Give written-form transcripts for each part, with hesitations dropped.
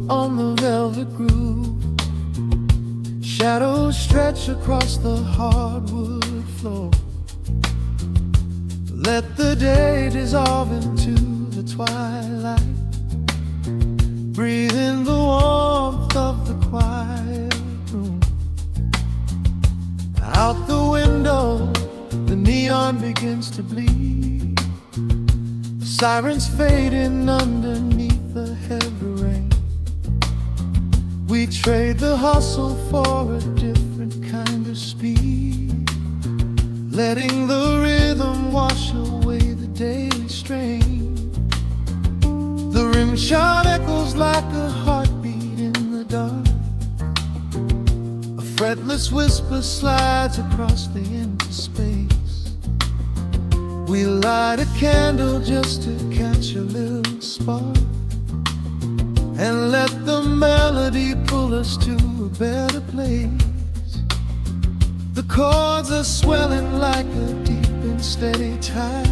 on the velvet groove. Shadows stretch across the hardwood floor. Let the day dissolve into the twilight. Breathe in the warmth of the quiet room. Out the window, the neon begins to bleed. The sirens fading underneath the heavy rain. We trade the hustle for a different kind of speed, letting the rhythm wash away the daily strain. The rim shot echoes like a heartbeat in the dark. A fretless whisper slides across the empty space. We light a candle just to catch a little spark, and let the melody pull us to a better place. The chords are swelling like a deep and steady tide,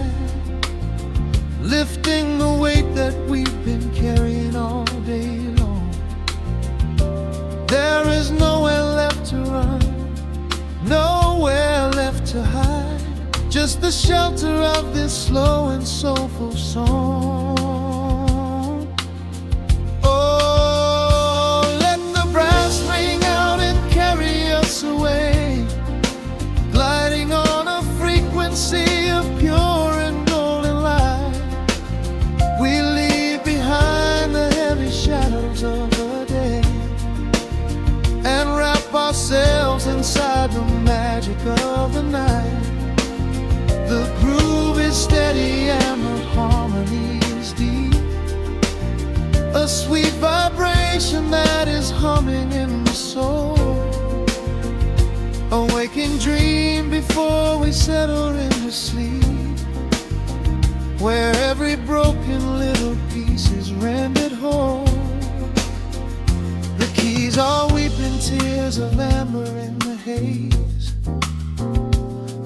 lifting the weight that we've been carrying all day long. There is nowhere left to run, nowhere left to hide, just the shelter of this slow and soulful song. Oh, let the brass ring out and carry us away, gliding on a frequency of pure and golden light. We leave behind the heavy shadows of the day and wrap ourselves inside the magic of the night. The groove is steady and the harmony is deep, a sweet vibration that is humming in the soul. A waking dream before we settle into sleep, where every broken little piece is rendered whole. The keys are weeping tears of amber in the haze,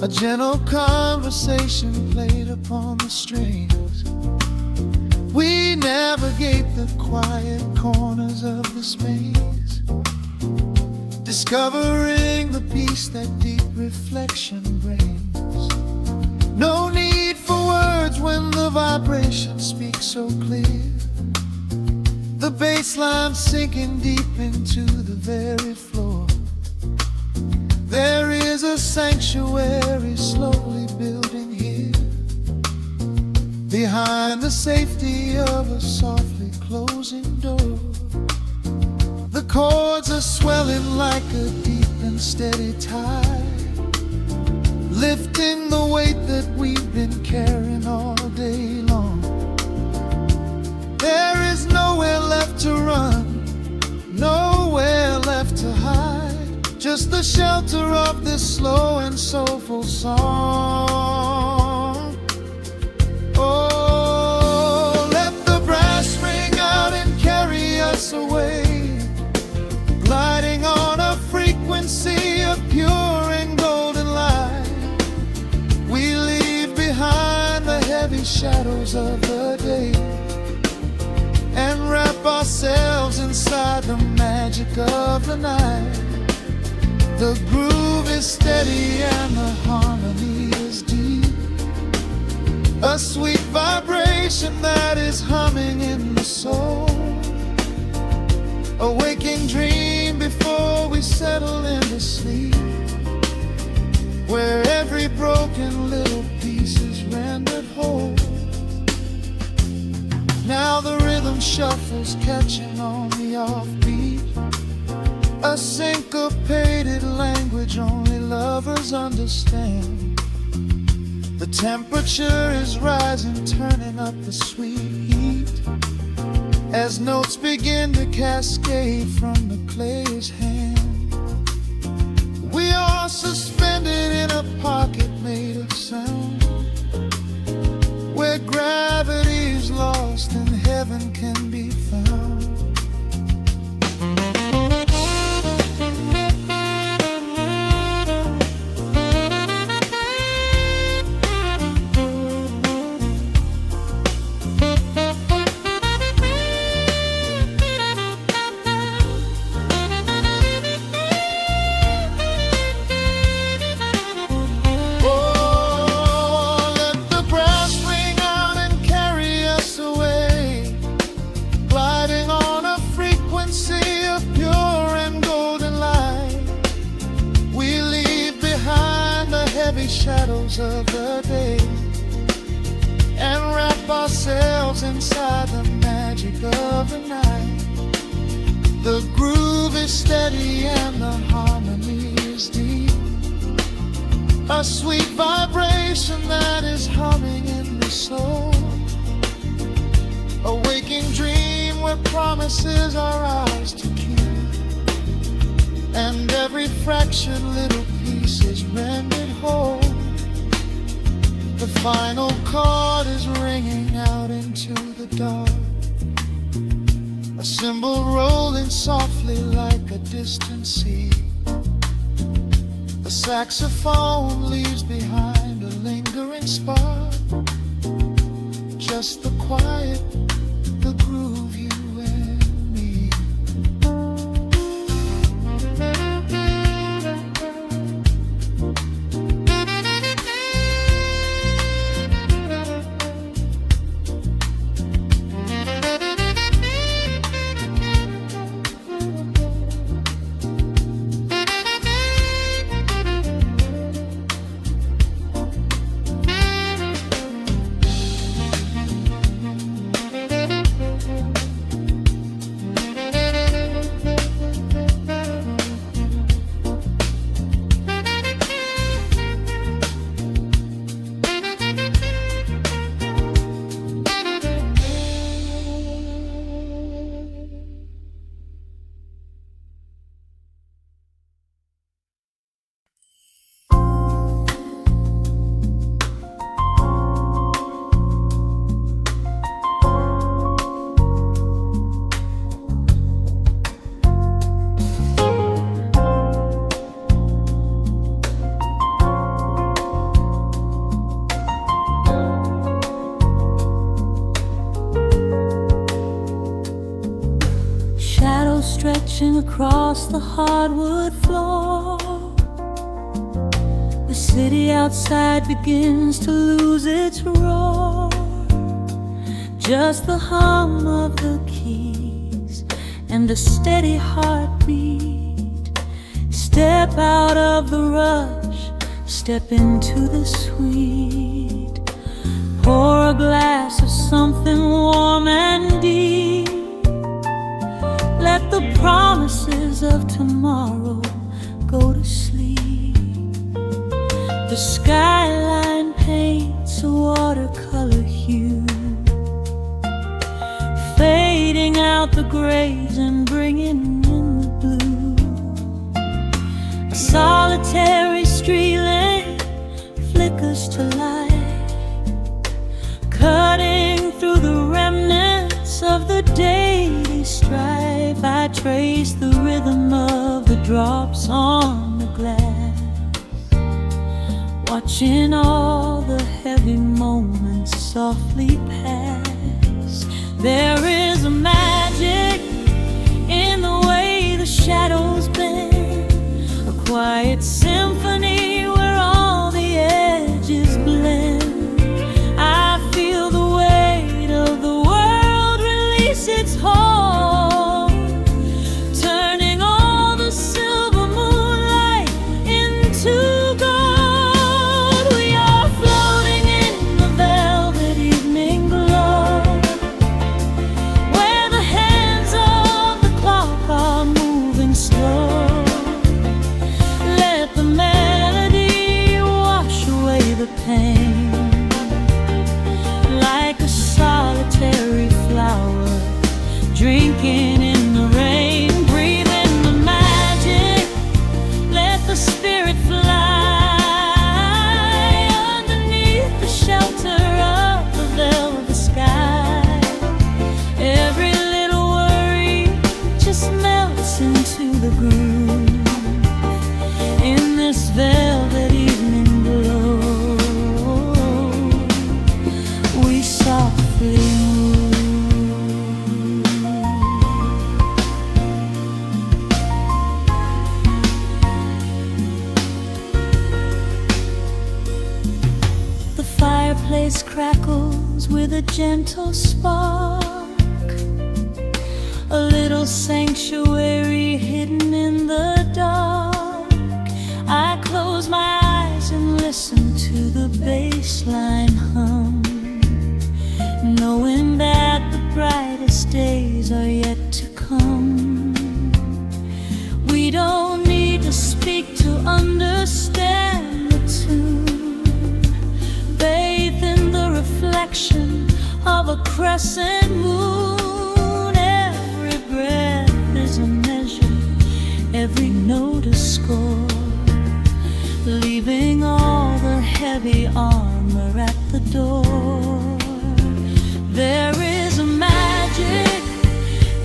a gentle conversation played upon the strings. We navigate the quiet corners of the space, discovering the peace that deep reflection brings. No need for words when the vibration speaks so clear. The bass line sinking deep into the very floor. There is a sanctuary slowly building here, behind the safety of a softly closing door. The chords are swelling like a deep and steady tide, lifting the weight that we've been carrying all day long. There is nowhere left to run, nowhere left to hide, just the shelter of this slow and soulful song. Oh, let the brass ring out and carry us away, gliding on a frequency of pure and golden light. We leave behind the heavy shadows of the day and wrap ourselves inside the magic of the night. The groove is steady and the harmony is deep, a sweet vibration that is humming in the soul. A waking dream before we settle into sleep, where every broken little piece is rendered whole. Now the rhythm shuffles, catching on the offbeat, a syncopated language only lovers understand. The temperature is rising, turning up the sweet heat, as notes begin to cascade from the player's hand. We are suspended in a pocket made of sound, where gravity is lost and heaven can be found. weary shadows of the day and wrap ourselves inside the magic of the night. The groove is steady and the harmony is deep, a sweet vibration that is humming in the soul, a waking dream where promises are ours to keep, and every fractured little piece is rendered whole. The final chord is ringing out into the dark, a cymbal rolling softly like a distant sea. The saxophone leaves behind a lingering spark, just the quiet, the groove, you and me. Stretching across the hardwood floor, the city outside begins to lose its roar. Just the hum of the keys and a steady heartbeat. Step out of the rush, step into the sweet. Pour a glass of something warm and deep. Let the promises of tomorrow go to sleep. The skyline paints a watercolor hue, fading out the grays and bringing in the blue. A solitary street lamp flickers to light, cutting through the remnants of the daily strife. I trace the rhythm of the drops on the glass, watching all the heavy moments softly pass. There is a magic in the way the shadows bend, a quiet symphony where all the edges blend. I feel the weight of the world release its hold, turning all the silver moonlight into gold. We are floating in the velvet evening glow, where the hands of the clock are moving slow. Let the melody wash away the pain, like a solitary flower drinking in the rain. Breathe in the magic, let the spirit fly underneath the shelter of the velvet sky. Every little worry just melts into the groove in this velvet evening glow. We softly move. The fireplace crackles with a gentle spark, a little sanctuary hidden in the dark. I close my eyes and listen to the bassline hum, knowing that the brightest days are yet to come. We don't need to speak to understand the tune. Bathe in the reflection of a crescent moon. Every breath is a measure, every note a score, leaving all the heavy armor at the door. There is a magic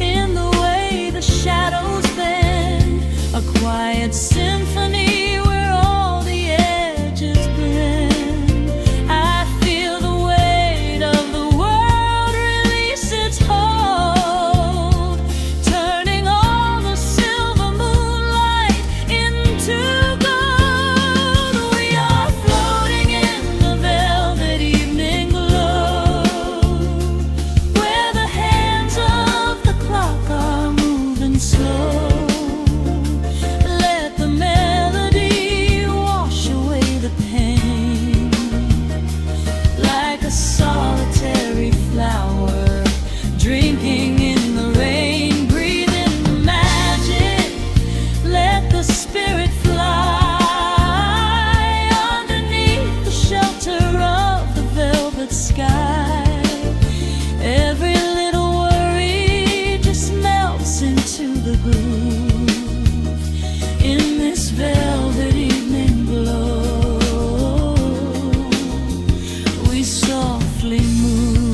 in the way the shadows bend, a quiet symphony where all the edges blend. I feel the weight of the world release its hold, turning all the silver moonlight into gold. We are floating in the velvet evening glow, where the hands of the clock are moving slow. Let the melody wash away the pain, like a solitary flower drinking in the rain. Breathe in the magic, let the spirit fly underneath the shelter of the velvet sky. Every little worry just melts into the groove in this velvet evening glow. We softly move.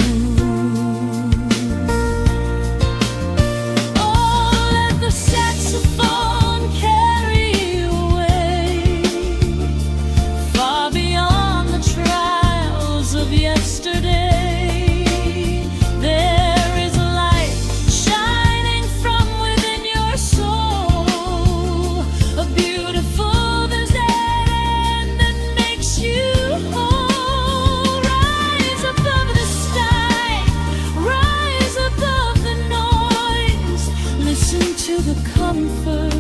Oh, let the saxophone carry you away, far beyond the trials of yesterday. There is a light shining from within your soul, a beautiful vision that makes you whole. Rise above the sky, rise above the noise. Listen to the comfort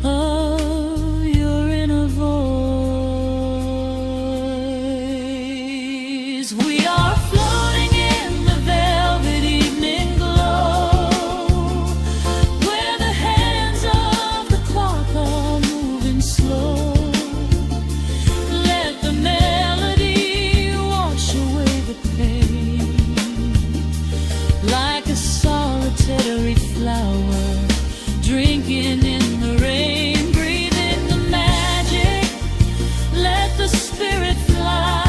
of your inner voice. We are floating in the velvet evening glow, where the hands of the clock are moving slow. Let the melody wash away the pain, like a solitary flower drinking in the rain. Breathe in the magic, let the spirit fly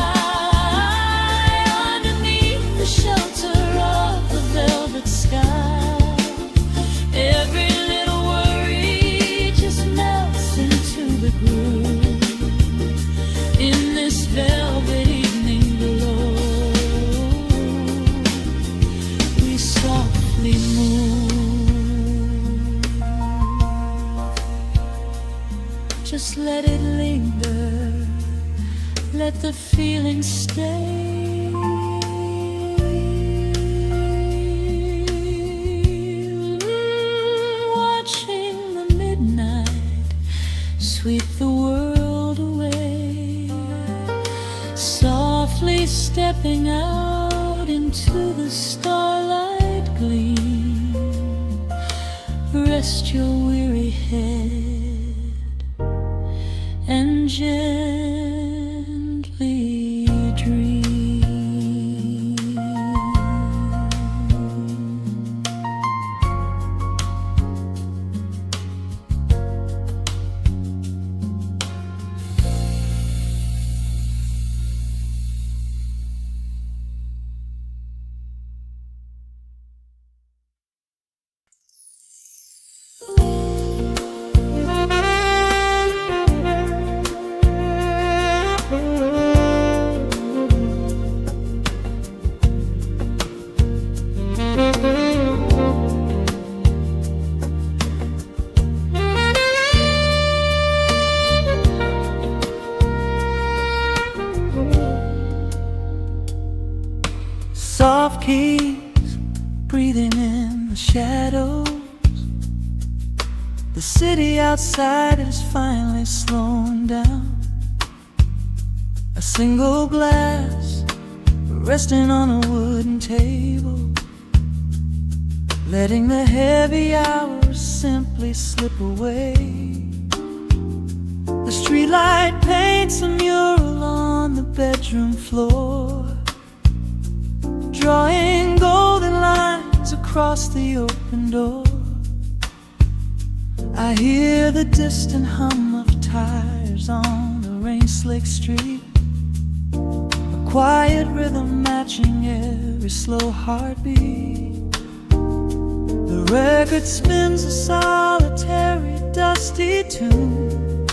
underneath the shelter of the velvet sky. Every little worry just melts into the groove in this velvet evening glow. We softly move. Just let it linger, let the feeling stay. Watching the midnight sweep the world away, softly stepping out into the starlight gleam. Rest your weary head and gently dream. Soft keys breathing in the shadows. The city outside is finally slowing down. A single glass resting on a wooden table, letting the heavy hours simply slip away. The streetlight paints a mural on the bedroom floor, drawing golden lines across the open door. I hear the distant hum of tires on the rain-slicked street, a quiet rhythm matching every slow heartbeat. The record spins a solitary, dusty tune,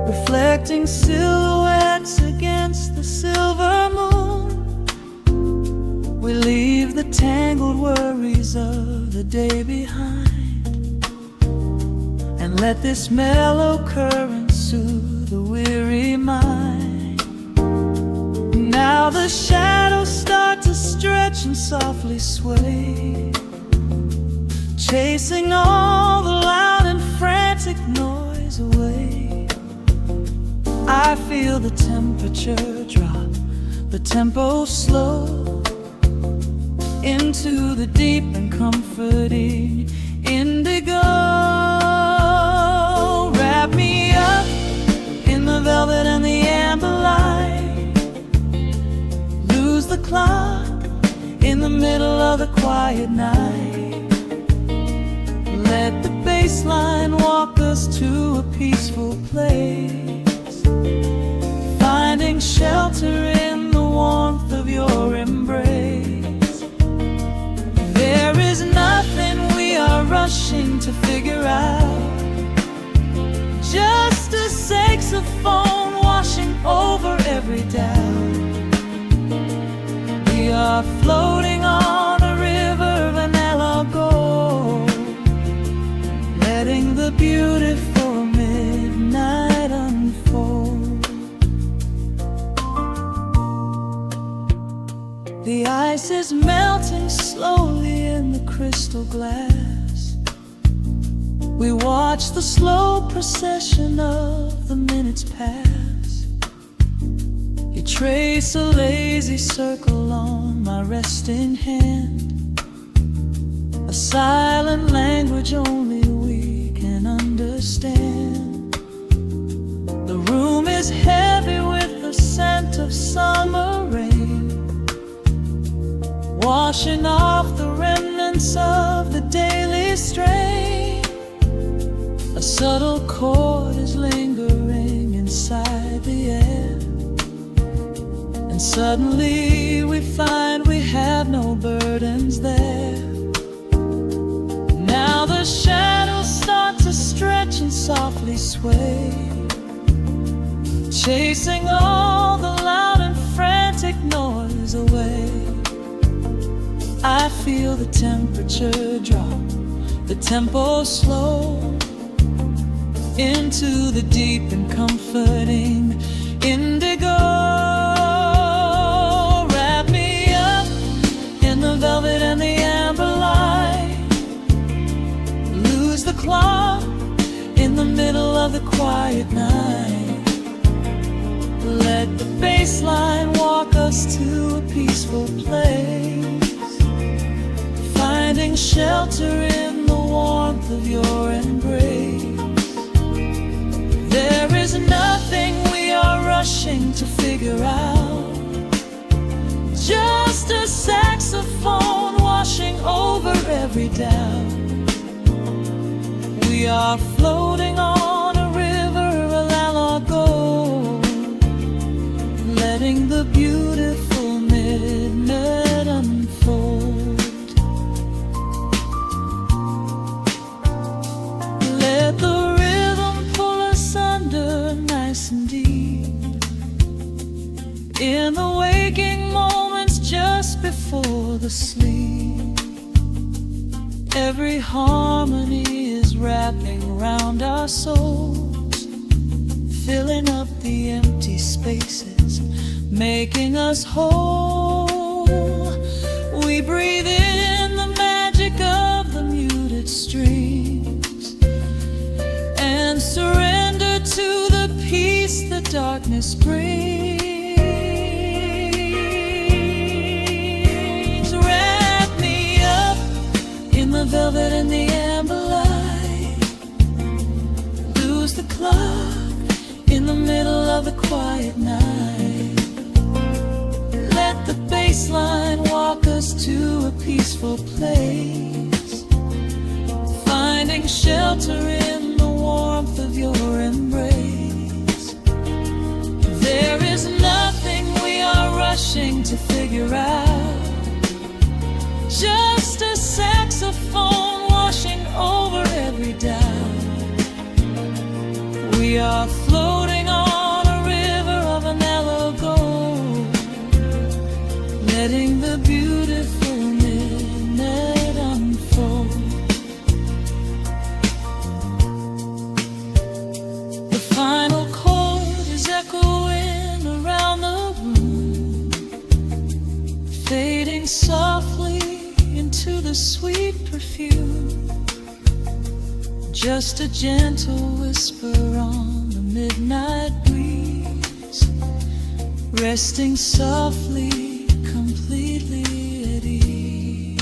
reflecting silhouettes against the silver moon. We leave the tangled worries of the day behind, and let this mellow current soothe the weary mind. Now the shadows start to stretch and softly sway, chasing all the loud and frantic noise away. I feel the temperature drop, the tempo slow, into the deep and comforting indigo. Wrap me up in the velvet and the amber light, lose the clock in the middle of the quiet night. Let the bassline walk us to a peaceful place, finding shelter in the warmth of your embrace. There is nothing we are rushing to figure out, just a saxophone washing over every doubt. We are floating on a river vanilla gold, letting the beautiful midnight unfold. The ice is melting slowly in the crystal glass. We watch the slow procession of the minutes pass. You trace a lazy circle on my resting hand, a silent language only we can understand. The room is heavy with the scent of summer rain, washing off the remnants of the daily strain. A subtle chord is lingering inside the air, and suddenly we find we have no burdens there. Now the shadows start to stretch and softly sway, chasing all the loud and frantic noise away. I feel the temperature drop, the tempo slow, into the deep and comforting indigo. Wrap me up in the velvet and the amber light, lose the clock in the middle of the quiet night. Let the bassline walk us to a peaceful place, finding shelter in the warmth of your embrace. There is nothing we are rushing to figure out, just a saxophone washing over every doubt. We are floating on a river, a la gold, letting the beautiful midnight unfold. Let the rhythm pull us under nice and deep, in the waking moments just before the sleep. Every harmony is wrapping around our souls, filling up the empty spaces, making us whole. We breathe in the magic of the muted strings, and surrender to the peace that darkness brings. Wrap me up in the velvet and the amber light. Lose the clock in the middle of the quiet night. Let the bassline walk us to a peaceful place, finding shelter in the warmth of your embrace. There is nothing we are rushing to figure out, just a saxophone washing over every doubt. We are floating on a river of an mellow gold, letting the beautiful midnight unfold. The final chord is echoing around the room, fading softly into the sweet perfume. Just a gentle whisper on the midnight breeze, resting softly, completely at ease.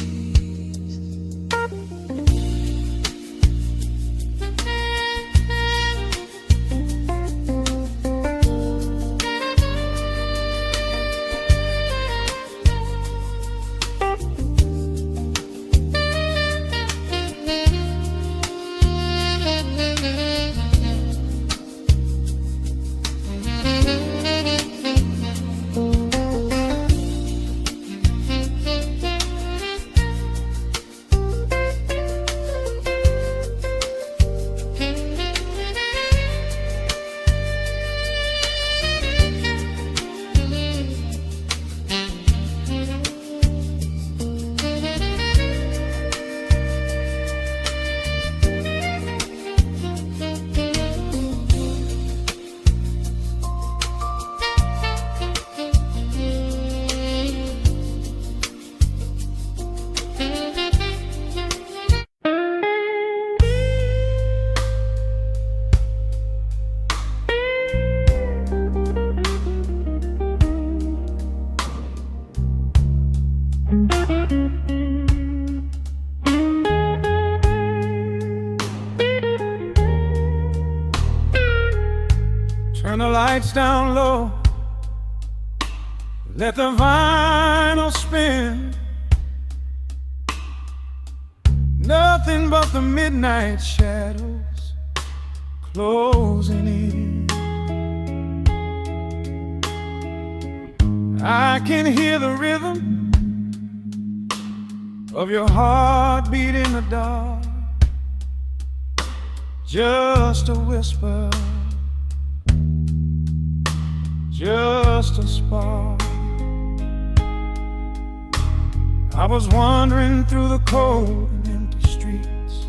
Turn the lights down low, let the vinyl spin. Nothing but the midnight shadows closing in. I can hear the rhythm of your heartbeat in the dark, just a whisper, just a spark. I was wandering through the cold and empty streets,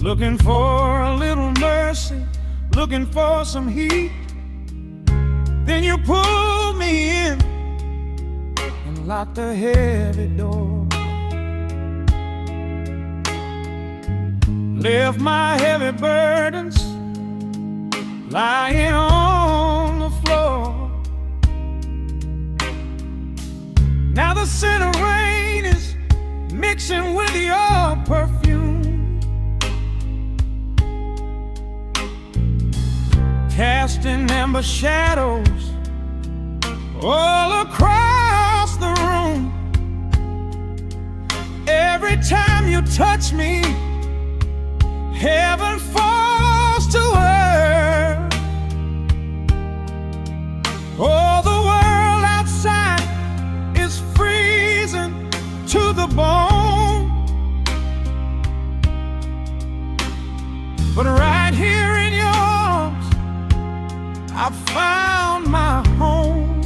looking for a little mercy, looking for some heat. Then you pulled me in and locked the heavy door, left my heavy burdens lying on the floor. Now the scent of rain is mixing with your perfume, casting amber shadows all across the room. Every time you touch me, heaven falls to earth. Oh, the world outside is freezing to the bone, but right here in your arms I found my home.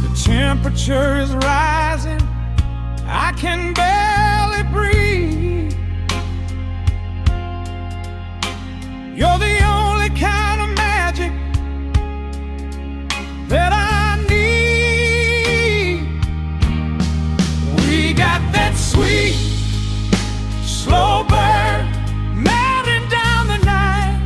The temperature is rising, I can barely breathe. You're the only kind of magic that I need. We got that sweet, slow burn melting down the night.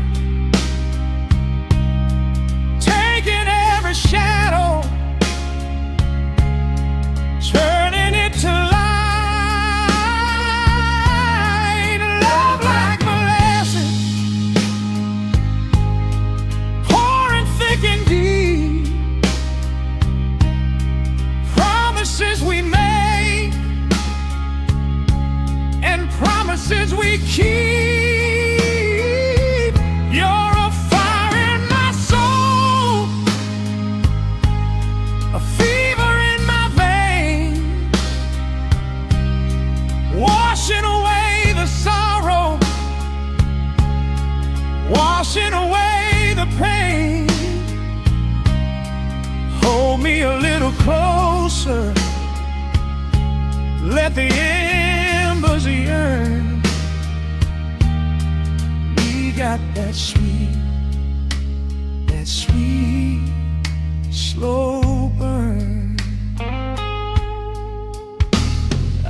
washing away the pain. Hold me a little closer, let the embers yearn. We got that sweet, slow burn.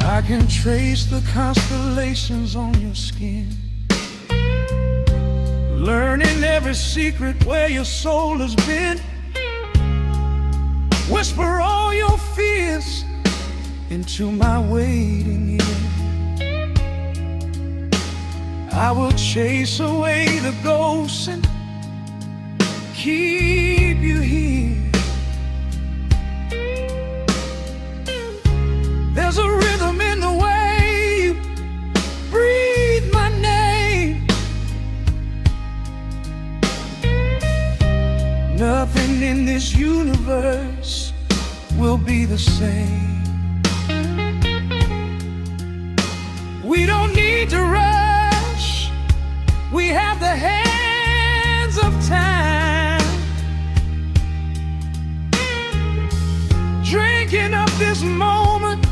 I can trace the constellations on your skin, learning every secret where your soul has been. Whisper all your fears into my waiting ear. I will chase away the ghosts and keep you here. There's a rhythm in the way you breathe my name. Nothing in this universe will be the same. We don't need to rush, we have the hands of time. Drinking up this moment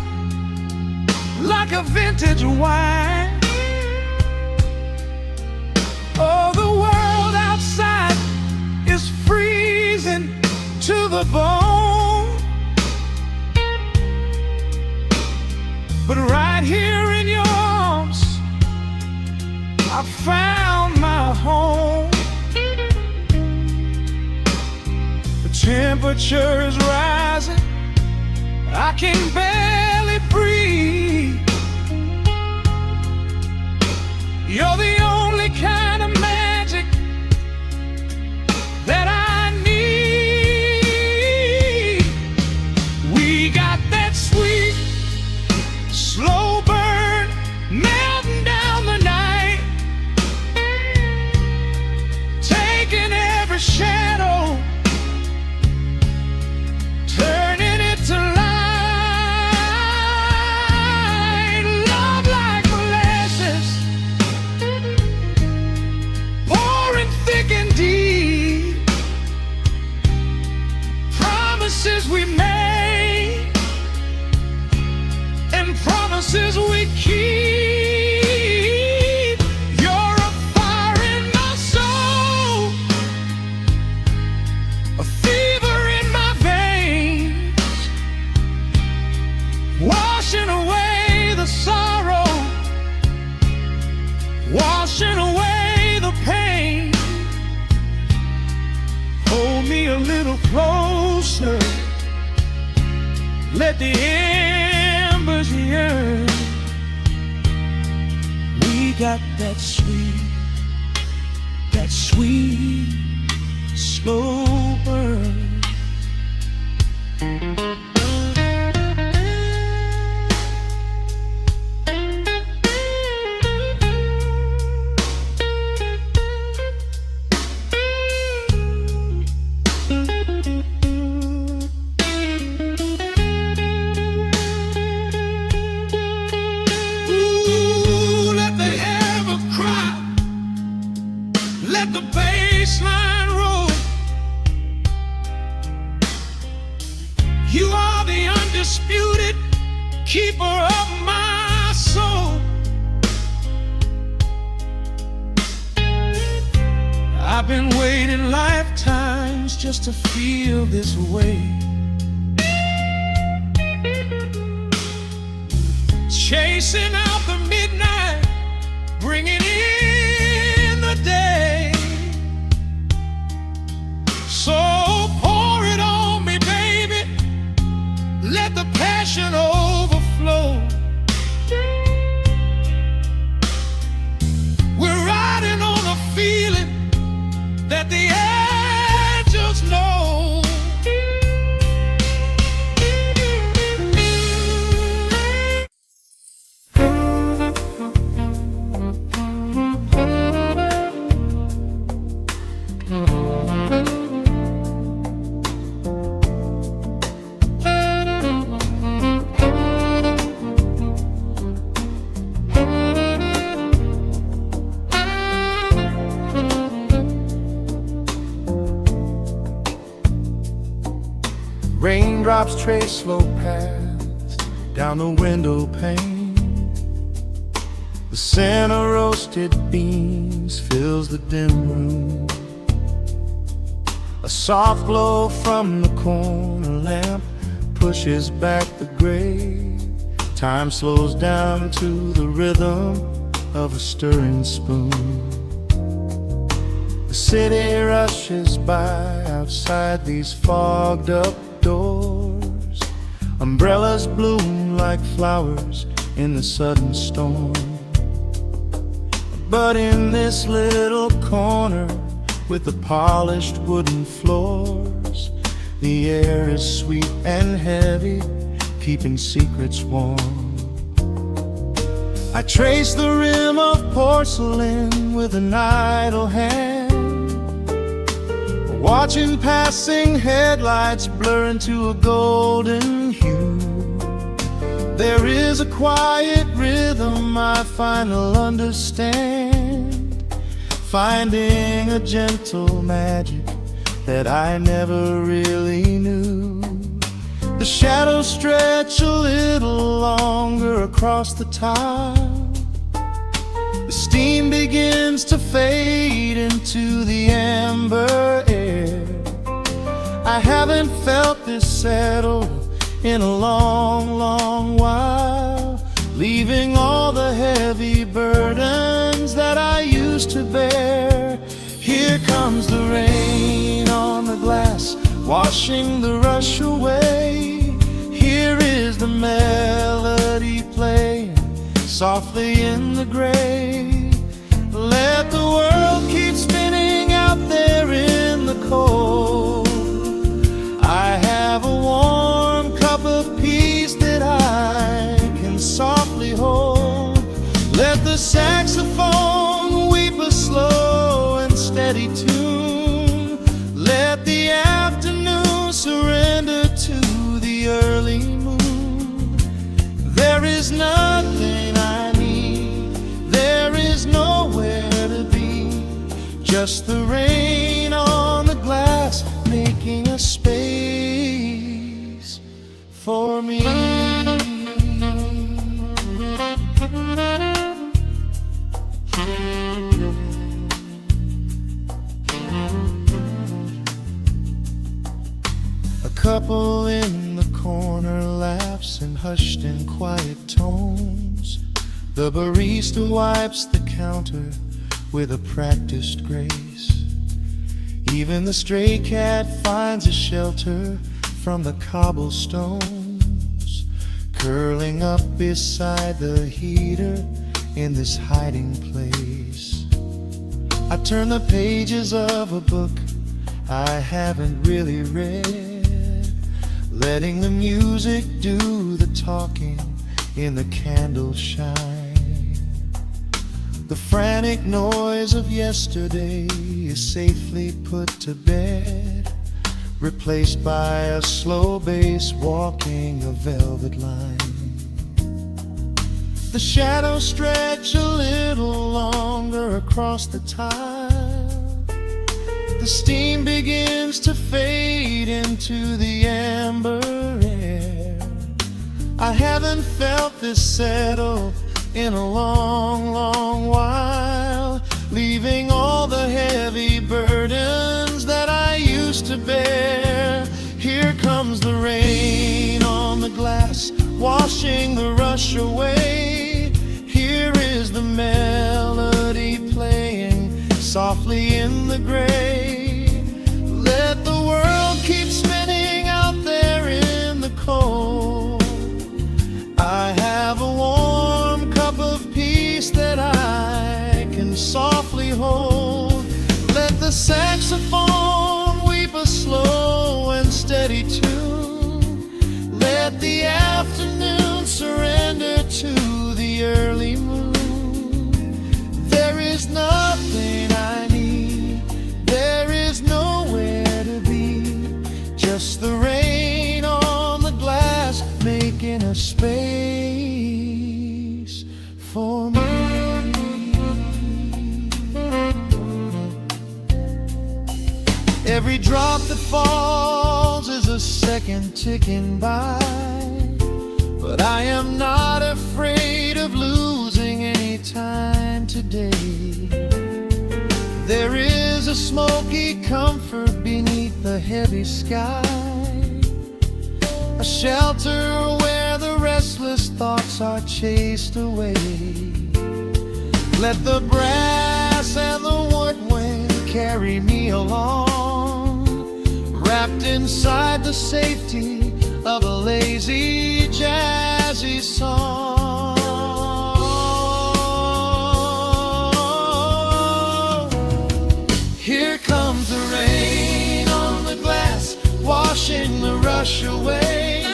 like a vintage wine. Oh, the world outside is freezing to the bone, but right here in your arms I found my home. The temperature is rising, I can barely breathe. You're the only kind of magic that I need. We got that sweet, slow burn melting down the night, taking every shadow, turning it to light. Love like molasses, pouring thick and deep. Promises we made and promises we keep. You're a fire in my soul, a fever in my veins, washing away the sorrow, washing away the pain. Hold me a little closer, let the embers yearn. We got that sweet, slow burn. Let the bassline roll. You are the undisputed keeper of my soul. I've been waiting lifetimes just to feel this way. Chasing out the midnight, bringing in the day. So pour it on me, baby, let the passion overflow. We're riding on a feeling that the angels know. Raindrops trace slow paths down the window pane. The scent of roasted beans fills the dim room. A soft glow from the corner lamp pushes back the gray. Time slows down to the rhythm of a stirring spoon. The city rushes by outside these fogged up doors. Umbrellas bloom like flowers in the sudden storm. But in this little corner with the polished wooden floors, the air is sweet and heavy, keeping secrets warm. I trace the rim of porcelain with an idle hand, watching passing headlights blur into a golden hue. There is a quiet rhythm I finally understand, finding a gentle magic that I never really knew. The shadows stretch a little longer across the tile. The steam begins to fade into the amber air. I haven't felt this settled in a long, long while, leaving all the heavy burdens that I used to bear. Here comes the rain on the glass, washing the rush away. Here is the melody playing softly in the gray. Let the world keep spinning out there in the cold. I have a warm cup of peace that I can softly hold. Let the saxophone weep a slow and steady tune. Let the afternoon surrender to the early moon. There is nothing I need, there is nowhere to be, just the rain on the glass making a space for me. A couple in the corner laughs in hushed and quiet tones. The barista wipes the counter with a practiced grace. Even the stray cat finds a shelter from the cobblestones, curling up beside the heater in this hiding place. I turn the pages of a book I haven't really read, letting the music do the talking in the candle shine. The frantic noise of yesterday is safely put to bed, replaced by a slow bass walking a velvet line. The shadows stretch a little longer across the tile. The steam begins to fade into the amber air. I haven't felt this settle in a long, long while, leaving all the heavy burdens that I used to bear. Here comes the rain on the glass, washing the rush away. Here is the melody playing softly in the gray. Let the world keep spinning out there in the cold. I have a warm cup of peace that I can softly hold. Let the saxophone weep a slow and steady tune. Let the afternoon surrender to the early moon. There is nothing I need, there is nowhere to be, just the rain on the glass making a space for me. Every drop that falls is a second ticking by, but I am not afraid of losing any time today. There is a smoky comfort beneath the heavy sky, a shelter where the restless thoughts are chased away. Let the brass and the woodwind carry me along, wrapped inside the safety of a lazy, jazzy song. Here comes the rain on the glass, washing the rush away.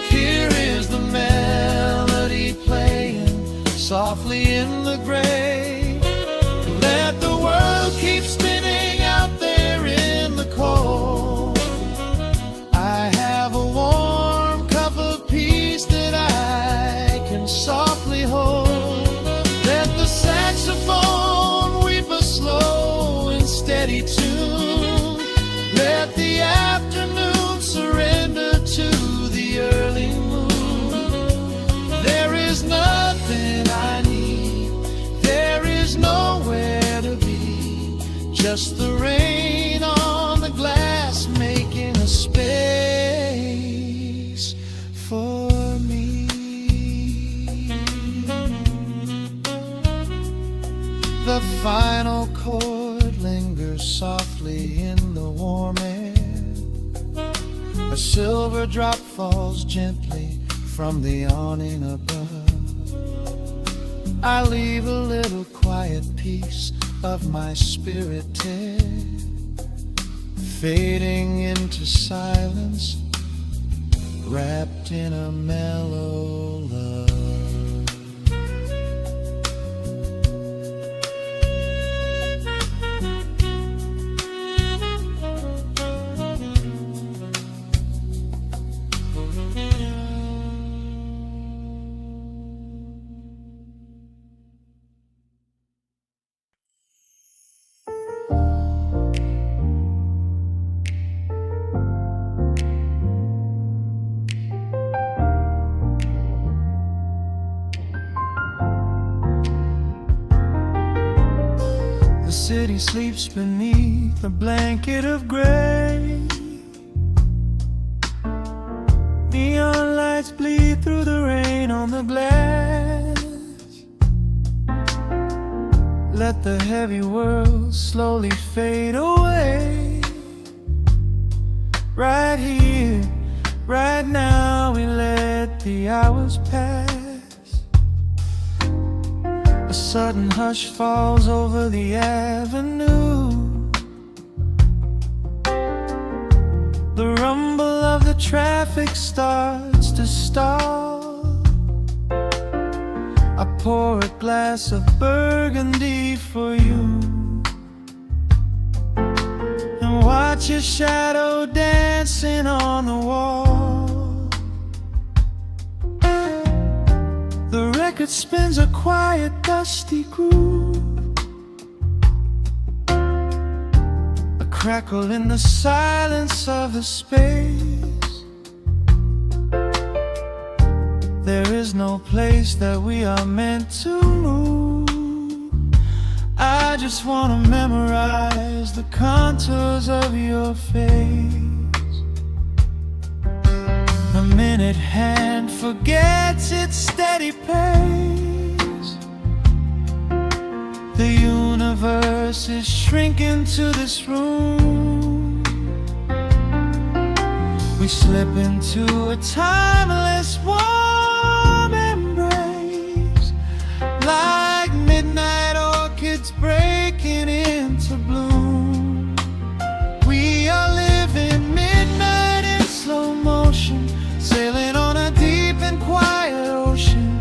Here is the melody playing softly in the gray. Let the world keep spinning out there in the cold. I have a warm cup of peace that I can softly hold. Let the saxophone weep a slow and steady tune. Let the afternoon surrender to the early moon. There is nothing I need, there is nowhere to be, just the rain on the glass making a space for me. The final chord lingers softly in the warm air. A silver drop falls gently from the awning above. I leave a little quiet piece of my spirit there, fading into silence, wrapped in a mellow love. The city sleeps beneath a blanket of gray. Neon lights bleed through the rain on the glass. Let the heavy world slowly fade away. Right here, right now, we let the hours pass. A sudden hush falls over the avenue. The rumble of the traffic starts to stall. I pour a glass of burgundy for you and watch your shadow dancing on the wall. The record spins a quiet, dusty groove, a crackle in the silence of the space. There is no place that we are meant to move. I just wanna memorize the contours of your face. A minute hand forgets its steady pace. The universe is shrinking to this room. We slip into a timeless warm embrace, like midnight orchids breaking into bloom. We are living midnight in slow motion, sailing on a deep and quiet ocean,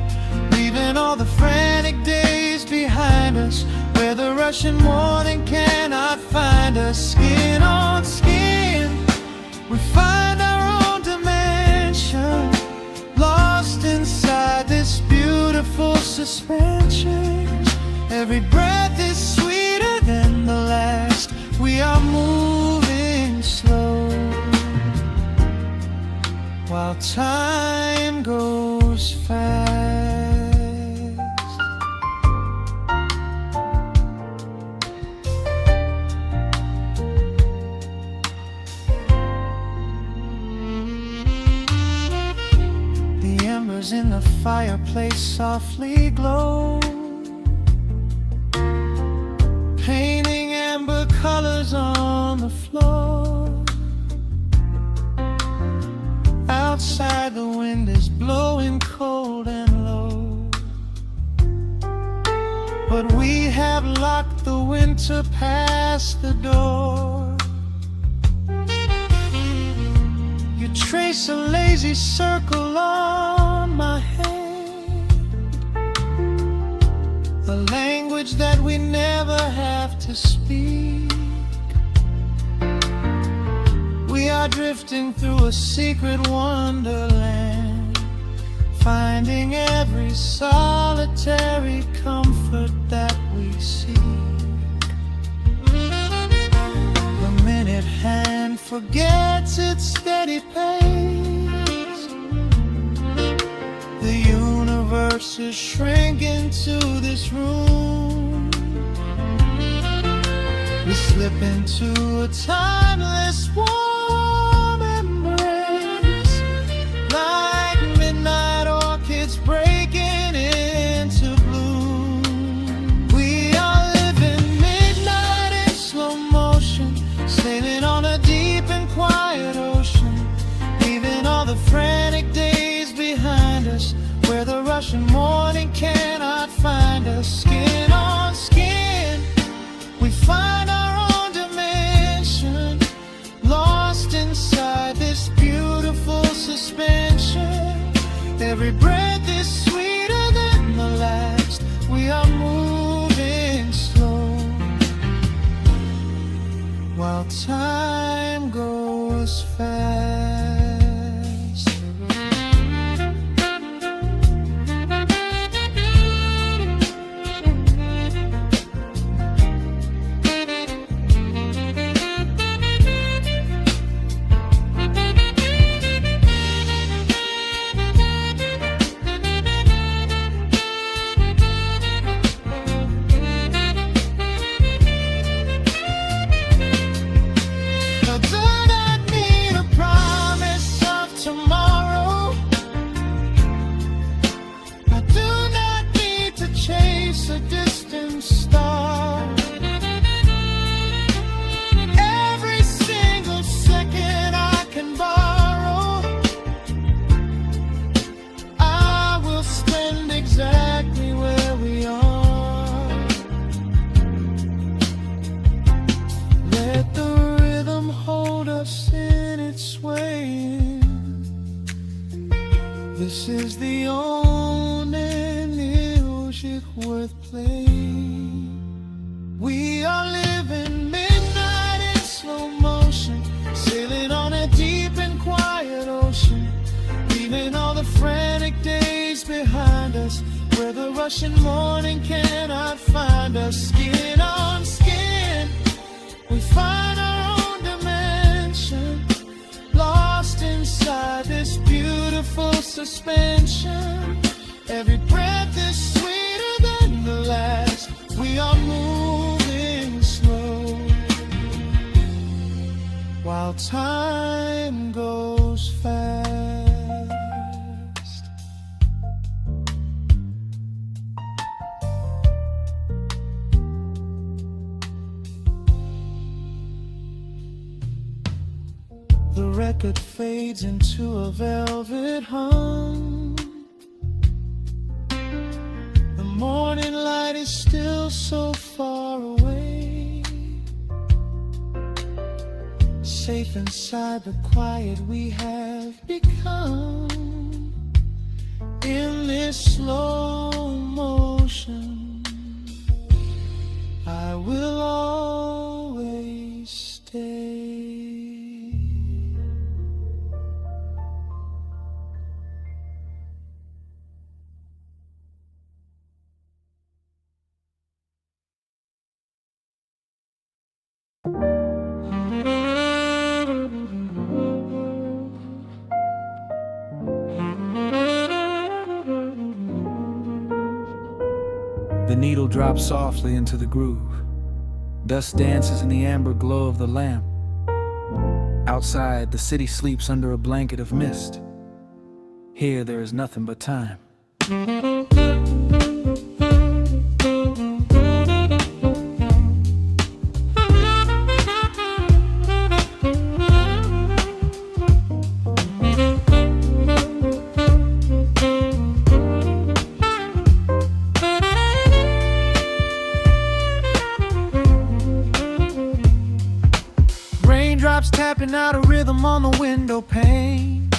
leaving all the frantic days behind us, where the rushing morning cannot find us. Skin on skin, we find our own dimension, lost inside this beautiful suspension. Every breath is sweeter than the last. We are moving slow, time goes fast. The embers in the fireplace softly glow, painting amber colors on the floor. Outside the wind is blowing cold and low, but we have locked the winter past the door. You trace a lazy circle on my hand, a language that we never have to speak. We are drifting through a secret wonderland, finding every solitary comfort that we seek. The minute hand forgets its steady pace, the universe is shrinking to this room. We slip into a timeless warm embrace, like midnight orchids breaking into bloom. We are living midnight in slow motion, sailing on a deep and quiet ocean, leaving all the frantic days behind us, where the rushing morning cannot find us. Skin on skin, we find our own dimension, lost inside this beautiful suspension. Every breath is sweeter than the last. We are moving slow, while time goes fast. A distant star, every single second I can borrow, I will spend exactly where we are. Let the rhythm hold us in its swaying. This is the only music worth playing. We are living midnight in slow motion, sailing on a deep and quiet ocean, leaving all the frantic days behind us, where the rushing morning cannot find us. Skin on skin, we find our own dimension, lost inside this beautiful suspension. Every breath is sweeter than the last. We are moving slow, while time goes fast. The record fades into a velvet hum. The morning light is still so far away, safe inside the quiet we have become. In this slow motion, I will always stay. needle drops softly into the groove. Dust dances in the amber glow of the lamp. Outside, the city sleeps under a blanket of mist. Here, there is nothing but time. Raindrops tapping out a rhythm on the window pane.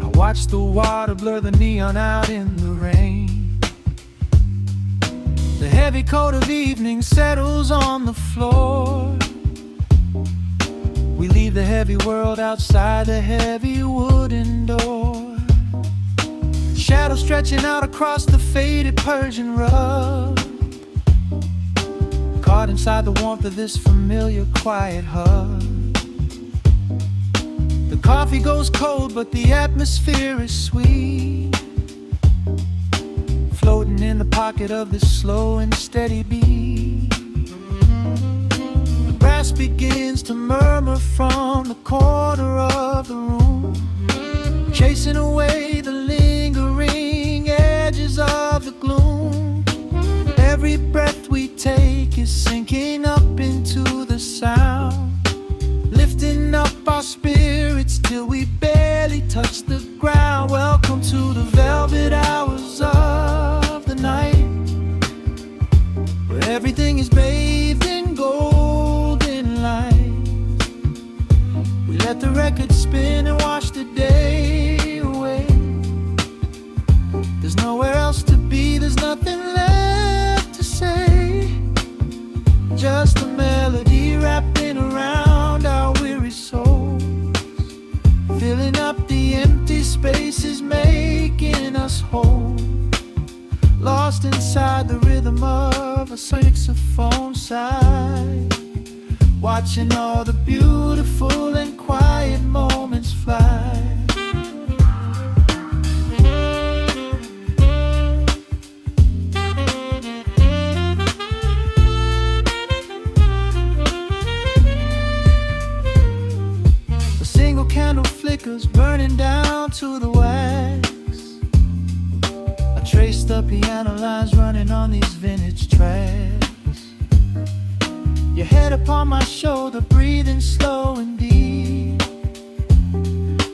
I watch the water blur the neon out in the rain. The heavy coat of evening settles on the floor. We leave the heavy world outside the heavy wooden door. Shadows stretching out across the faded Persian rug, caught inside the warmth of this familiar quiet hug. The coffee goes cold, but the atmosphere is sweet, floating in the pocket of this slow and steady beat. The brass begins to murmur from the corner of the room, chasing away the lingering edges of the gloom. Every breath we take is sinking up into the sound, lifting up our spirits till we barely touch the ground. Welcome to the velvet hours of the night, where everything is bathed in golden light. We let the record spin and wash the day away. There's nowhere else to be, there's nothing left to say. Just a melody wrapping around our weary souls, filling up the empty spaces, making us whole. Lost inside the rhythm of a saxophone sigh, watching all the beautiful and quiet moments fly. Candle flickers burning down to the wax. I trace the piano lines running on these vintage tracks. Your head upon my shoulder, breathing slow and deep,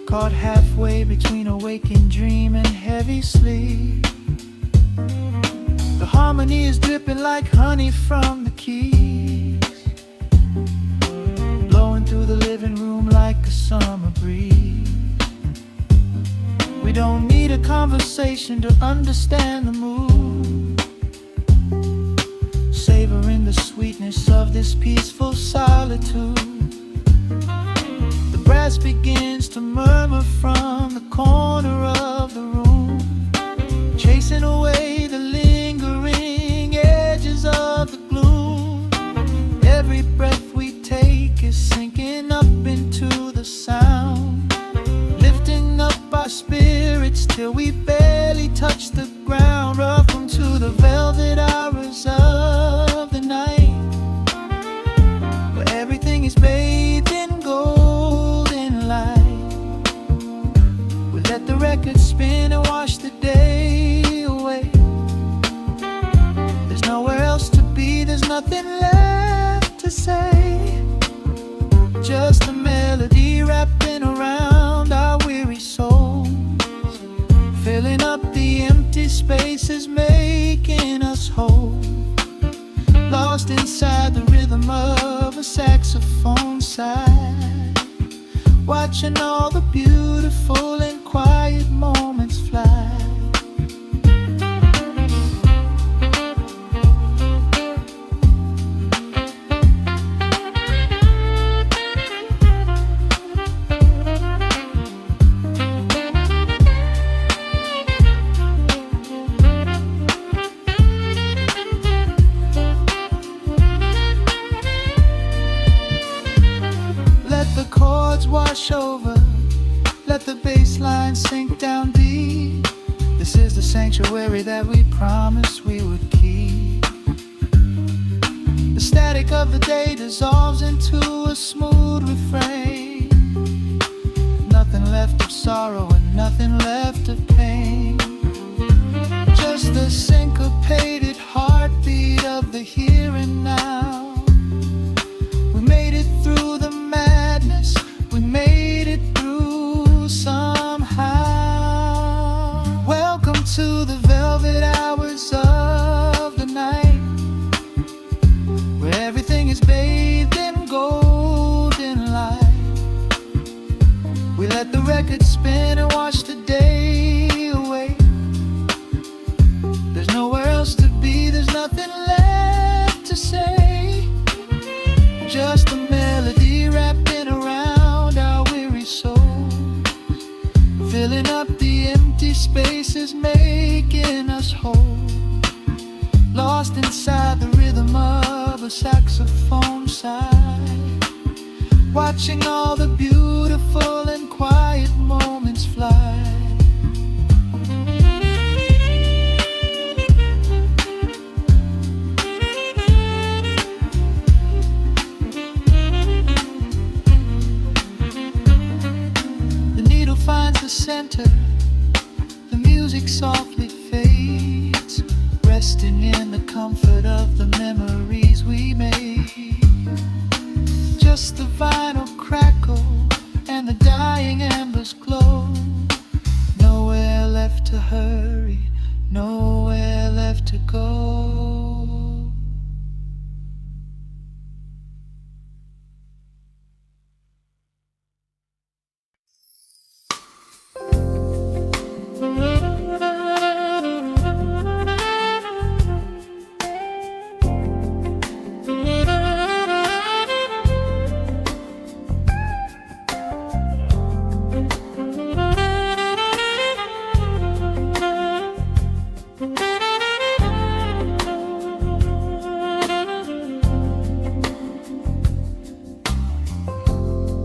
caught halfway between a waking dream and heavy sleep. The harmony is dripping like honey from the keys, blowing through the living room like a summer breeze. We don't need a conversation to understand the mood, savoring the sweetness of this peaceful solitude. The brass begins to murmur from the corner of the room, chasing away the lingering edges of the gloom. Every breath we take is sinking up into the sound, lifting up our spirits till we barely touch the ground. Welcome to the velvet hours of the night, where everything is bathed in golden light. We let the record spin and wash the day away. There's nowhere else to be, there's nothing left to say. Just a melody wrapping around our weary souls, filling up the empty spaces, making us whole. Lost inside the rhythm of a saxophone sigh, watching all the beautiful and quiet moments fly. Wash over, let the bass line sink down deep. The This is the sanctuary that we promised we would keep. The static of the day dissolves into a smooth refrain. Nothing left of sorrow and nothing left of pain. Just the syncopated heartbeat of the here and now. We made it through the madness, we made it through somehow. Welcome to the velvet hours of the night, where everything is bathed in golden light. We let the record spin and watch the day away. There's nowhere else to be, there's nothing left to say. Just a melody wrapping around our weary souls, filling up the empty spaces, making us whole. Lost inside the rhythm of a saxophone sigh, watching all the beautiful and quiet moments fly. The needle finds the center, the music softly fades, resting in the comfort of the memories we made. Just the vinyl crackle and the dying embers glow. Nowhere left to hurry, nowhere left to go.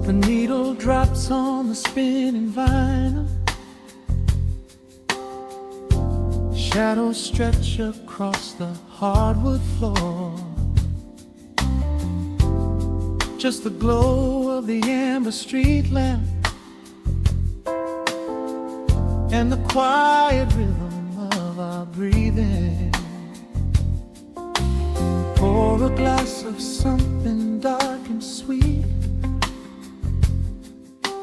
The needle drops on the spinning vinyl. Shadows stretch across the hardwood floor. Just the glow of the amber street lamp and the quiet rhythm of our breathing. Pour a glass of something dark and sweet.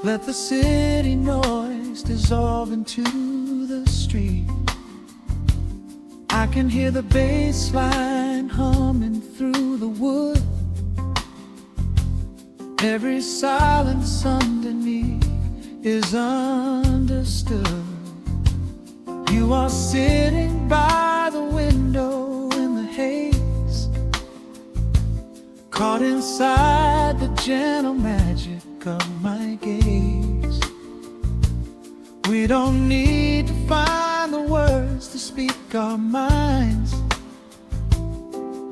Let the city noise dissolve into the street. I can hear the bass line humming through the wood. Every silence underneath is understood. You are sitting by the window in the haze, caught inside the gentle magic of my gaze. We don't need to find the words to speak our minds,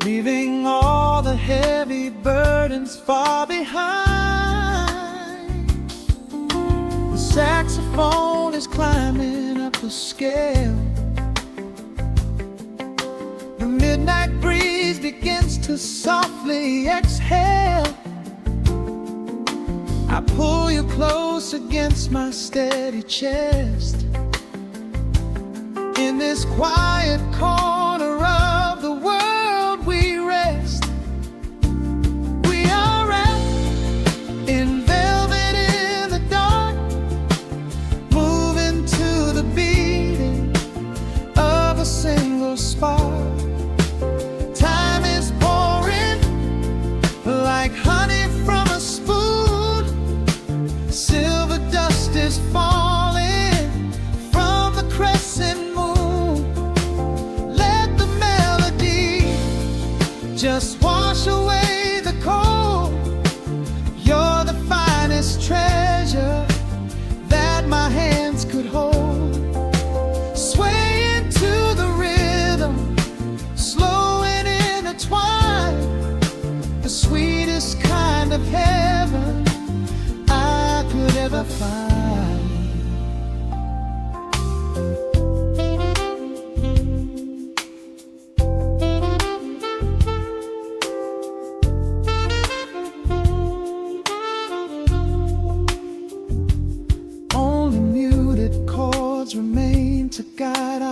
leaving all the heavy burdens far behind. The saxophone is climbing up the scale. The midnight breeze begins to softly exhale. I pull you close against my steady chest. In this quiet corner of the world we rest. We are wrapped in velvet in the dark, moving to the beating of a single spark. Time is pouring like honey from a spoon. Silver dust is falling from the crescent moon. Let the melody just wash away the cold. You're the finest treasure that my hands could hold. Sway into the rhythm, slow and intertwined. The sweetest kind of heaven I could ever find.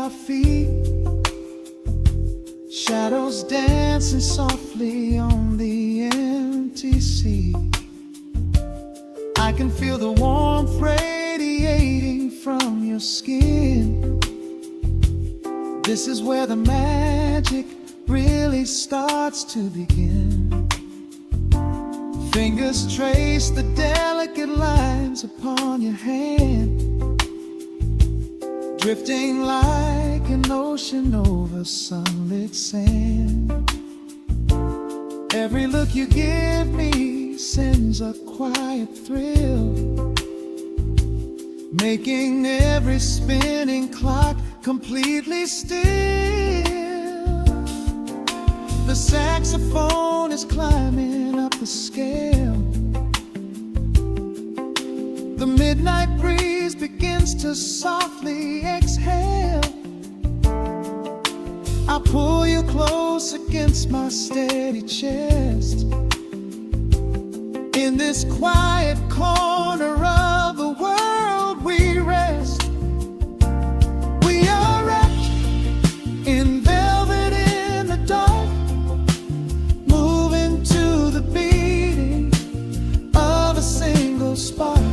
our feet, shadows dancing softly on the empty sea. I can feel the warmth radiating from your skin. This is where the magic really starts to begin. Fingers trace the delicate lines upon your hand, drifting like an ocean over sunlit sand. Every look you give me sends a quiet thrill, making every spinning clock completely still. The saxophone is climbing up the scale. The midnight breeze begins to softly exhale. I pull you close against my steady chest. In this quiet corner of the world we rest. We are wrapped in velvet in the dark, moving to the beating of a single spark.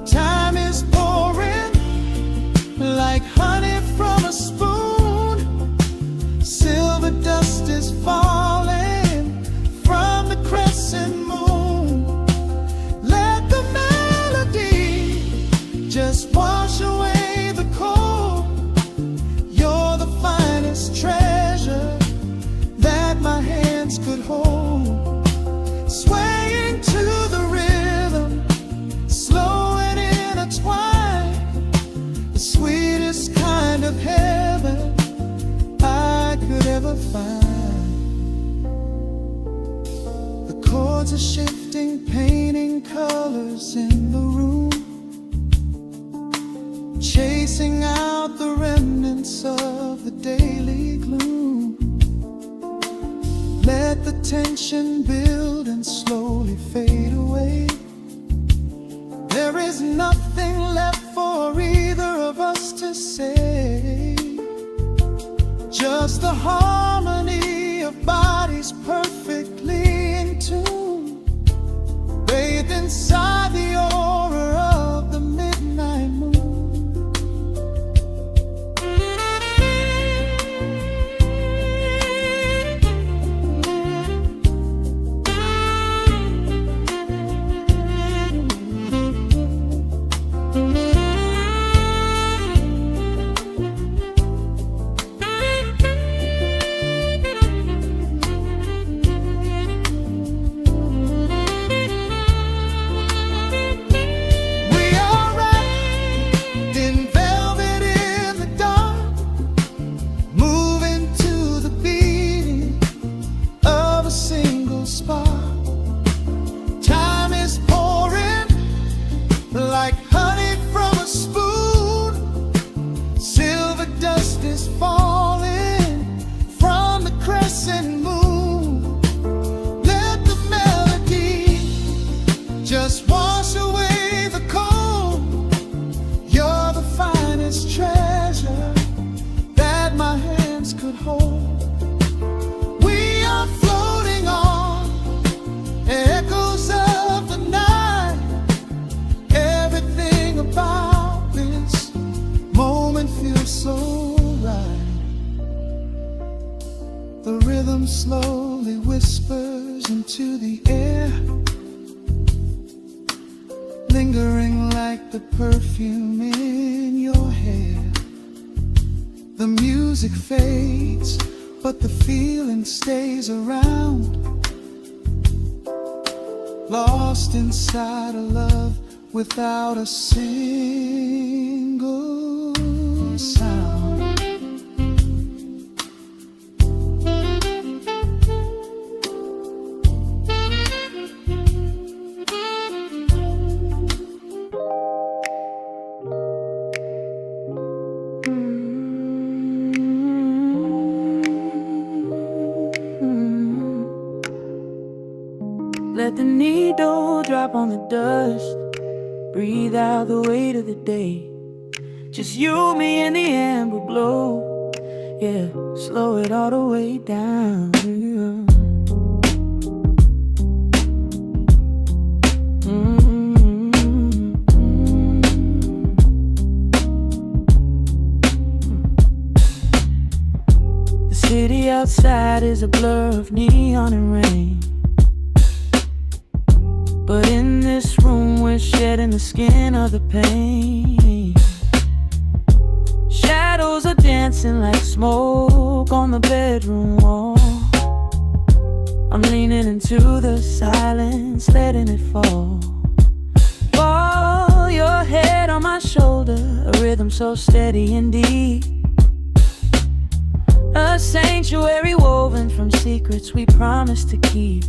Time is pouring like honey from a spoon. Silver dust is falling from the crescent moon. Let the melody just wash away the cold. You're the finest treasure that my hands could hold. Swaying to the rhythm, slow and intertwined, the sweetest kind of heaven I could ever find. The chords are shifting, painting colors in the room, chasing out the remnants of the daily gloom. Let the tension build and slowly fade away. There is nothing left for either of us to say. Just the harmony of bodies perfectly in tune, bathed inside the aura of the midnight moon. Like honey from a spoon, silver dust is falling from the crescent moon. Let the melody just wash away the cold. You're the finest treasure that my hands could hold. We are floating on echoes of the night. Everything about this moment feels so right. The rhythm slowly whispers into the air, lingering like the perfume in your hair. The music fades, but the feeling stays around, lost inside a love without a single sound. Let the needle drop on the dust. Breathe out the weight of the day. just you, me, and the amber glow. Yeah, slow it all the way down. The city outside is a blur of neon and rain, but in this room we're shedding the skin of the pain. Shadows are dancing like smoke on the bedroom wall. I'm leaning into the silence, letting it fall. Fall, your head on my shoulder, a rhythm so steady and deep. A sanctuary woven from secrets we promised to keep.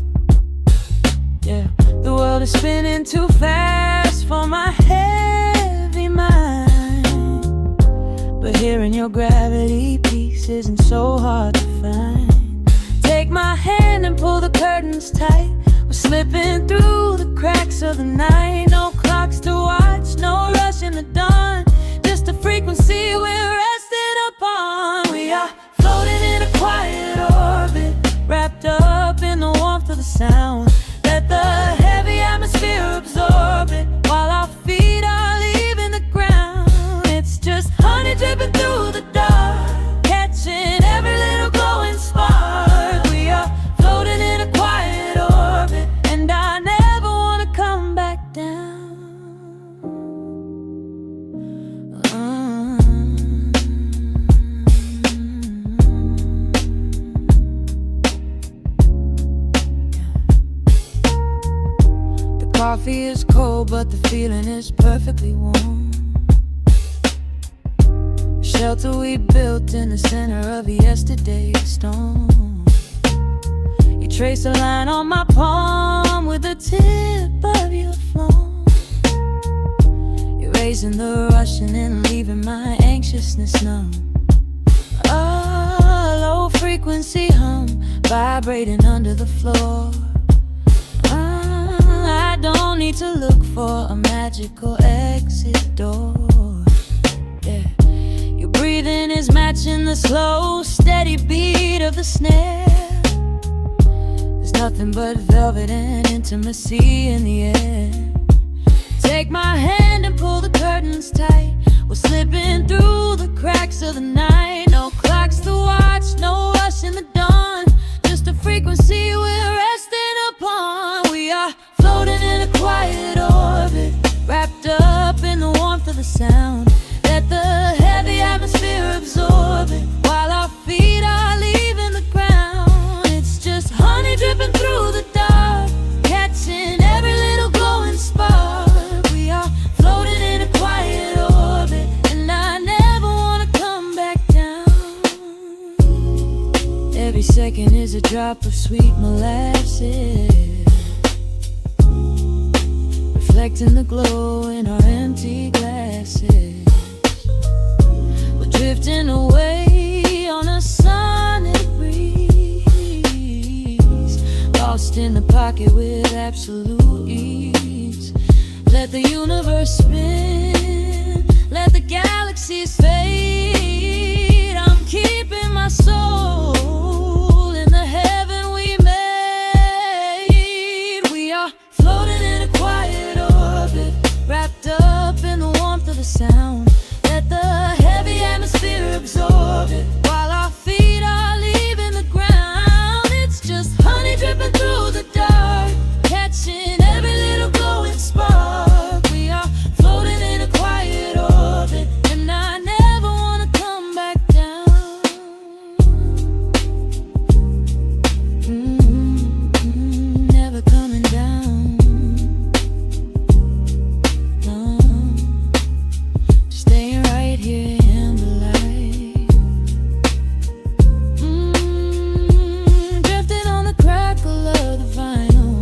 Yeah, the world is spinning too fast for my heavy mind, but hearing your gravity piece isn't so hard to find. Take my hand and pull the curtains tight. We're slipping through the cracks of the night. No clocks to watch, no rush in the dawn, just a frequency we're resting upon. We are floating in a quiet orbit, wrapped up in the warmth of the sound. Let the heavy atmosphere absorb it, while our feet are leaving the ground. It's just honey dripping through the dark, catching every little glowing spark. We are floating in a quiet orbit, and I never want to come back down. Coffee is cold, but the feeling is perfectly warm. Shelter we built in the center of yesterday's storm. You trace a line on my palm with the tip of your phone, erasing the rushing and leaving my anxiousness numb. A low frequency hum vibrating under the floor. I don't need to look for a magical exit door. Yeah, your breathing is matching the slow, steady beat of the snare. There's nothing but velvet and intimacy in the air. Take my hand and pull the curtains tight. We're slipping through the cracks of the night. No clocks to watch, no rush in the dawn, just a frequency we're resting upon. We are floating in a quiet orbit, wrapped up in the warmth of the sound. Let the heavy atmosphere absorb it, while our feet are leaving the ground. It's just honey dripping through the dark, catching every little glowing spark. We are floating in a quiet orbit, and I never want to come back down. Every second is a drop of sweet molasses, reflecting the glow in our empty glasses. We're drifting away on a sonic breeze, lost in the pocket with absolute ease. Let the universe spin, let the galaxies fade. I'm keeping my soul in the heaven we made. We are floating in a quiet orbit, wrapped up in the warmth of the sound. Let the heavy atmosphere absorb it, while our feet are leaving the ground. It's just honey dripping through the dark, catching every little glowing spark. We are floating in a quiet orbit, and I never want to come back down. Never coming down. No, just staying right here in the light. Drifting on the crackle of the vinyl,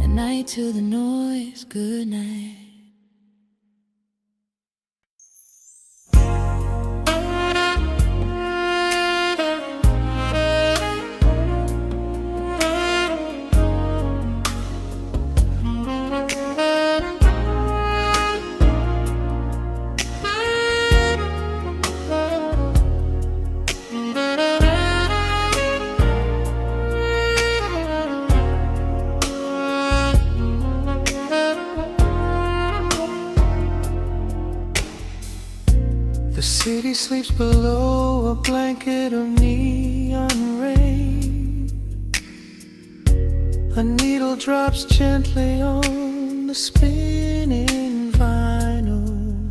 at night to the noise, good night. She sleeps below a blanket of neon rain. A needle drops gently on the spinning vinyl.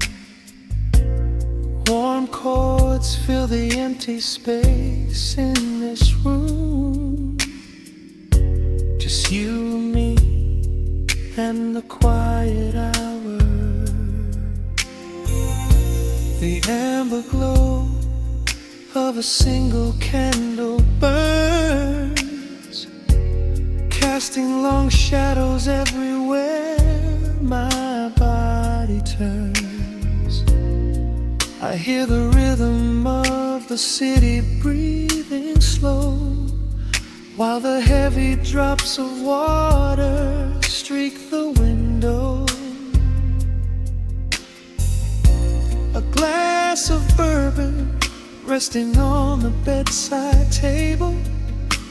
Warm chords fill the empty space in this room. Just you, me, and the quiet hour. The amber glow of a single candle burns, casting long shadows everywhere my body turns. I hear the rhythm of the city breathing slow, while the heavy drops of water streak the window. A glass of bourbon resting on the bedside table.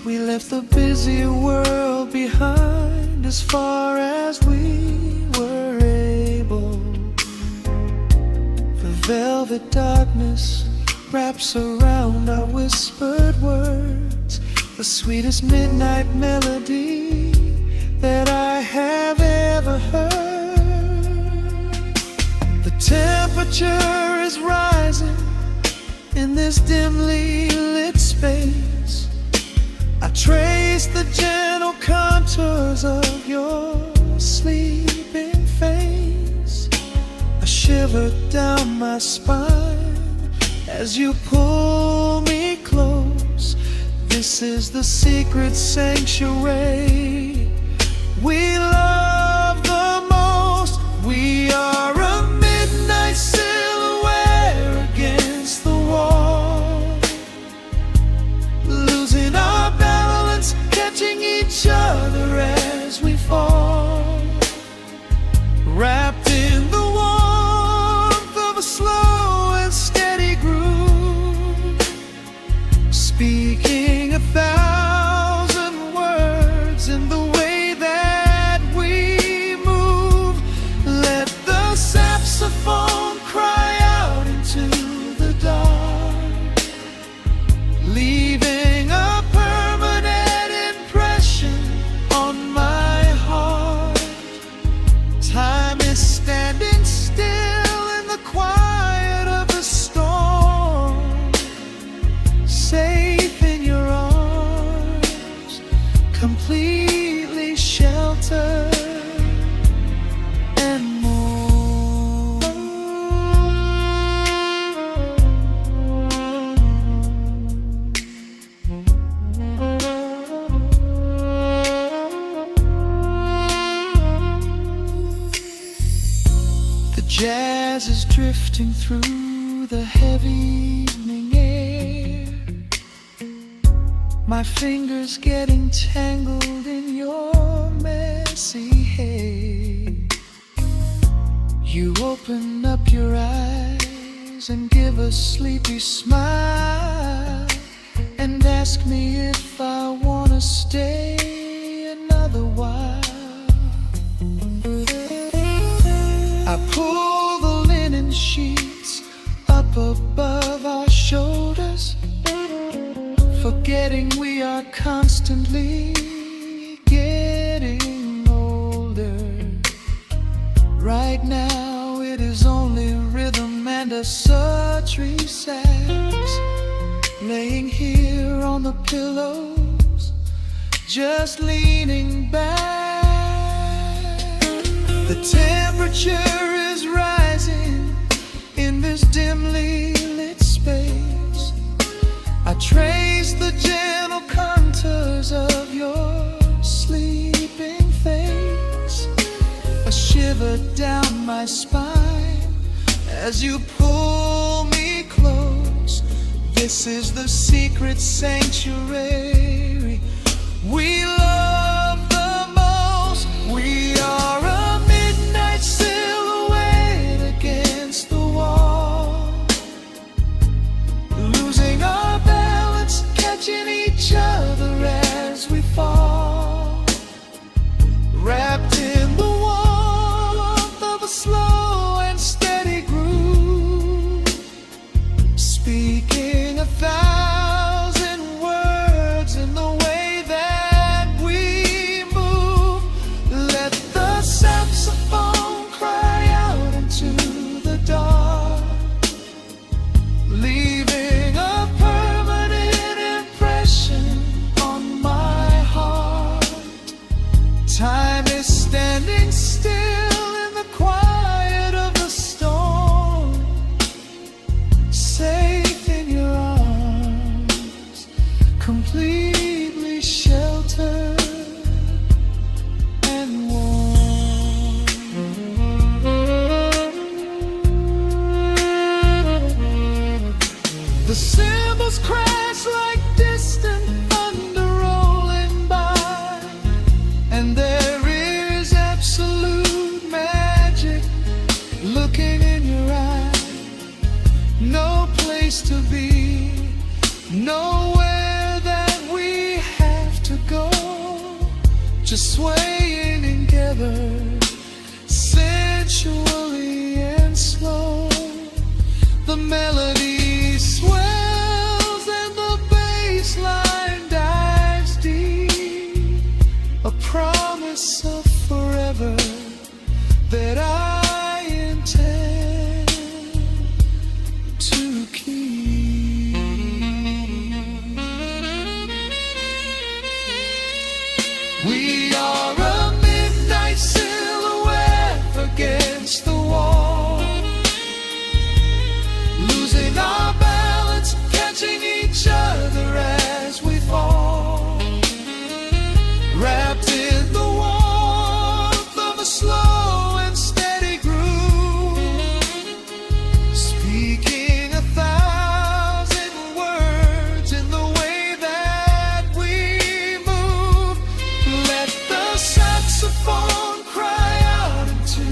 We left the busy world behind as far as we were able. The velvet darkness wraps around our whispered words, the sweetest midnight melody that I have ever heard. The temperature is rising in this dimly lit space. I trace the gentle contours of your sleeping face. A shiver down my spine as you pull me close. This is the secret sanctuary we love the most. We are a midnight silhouette against the wall, losing our balance, catching each other as we fall, wrapped in the warmth of a slow and steady groove, speaking 1,000 words in the way that we move. Let the saxophone cry out into the dark, leaving a permanent impression on my heart. Time is standing still in the quiet of the storm, safe in your arms, completely sheltered and more. The jazz is drifting through the heavy evening air, my fingers getting tangled in your messy hair. You open up your eyes and give a sleepy smile, and ask me if I wanna stay another while. I pull the linen sheets up above our shoulders, forgetting we are constantly getting older. Right now it is only rhythm and a sultry sax, laying here on the pillows, just leaning back. The temperature is rising in this dimly lit space. I trace the gentle contours of your sleeping face. A shiver down my spine as you pull me close. This is the secret sanctuary we love the most. We are a midnight silhouette against the wall, losing our balance, catching each other as we fall, wrapped in the warmth of a slow and steady groove, meant to be, nowhere that we have to go, just swaying together, sensually and slow. The melody swells and the bass line dives deep, a promise of forever that I intend to keep. We are a midnight silhouette against the wall, losing our balance, catching each other as we fall, wrapped in the warmth of a slow and steady groove, speaking 1,000 words in the way that we move. Let the saxophone cry out into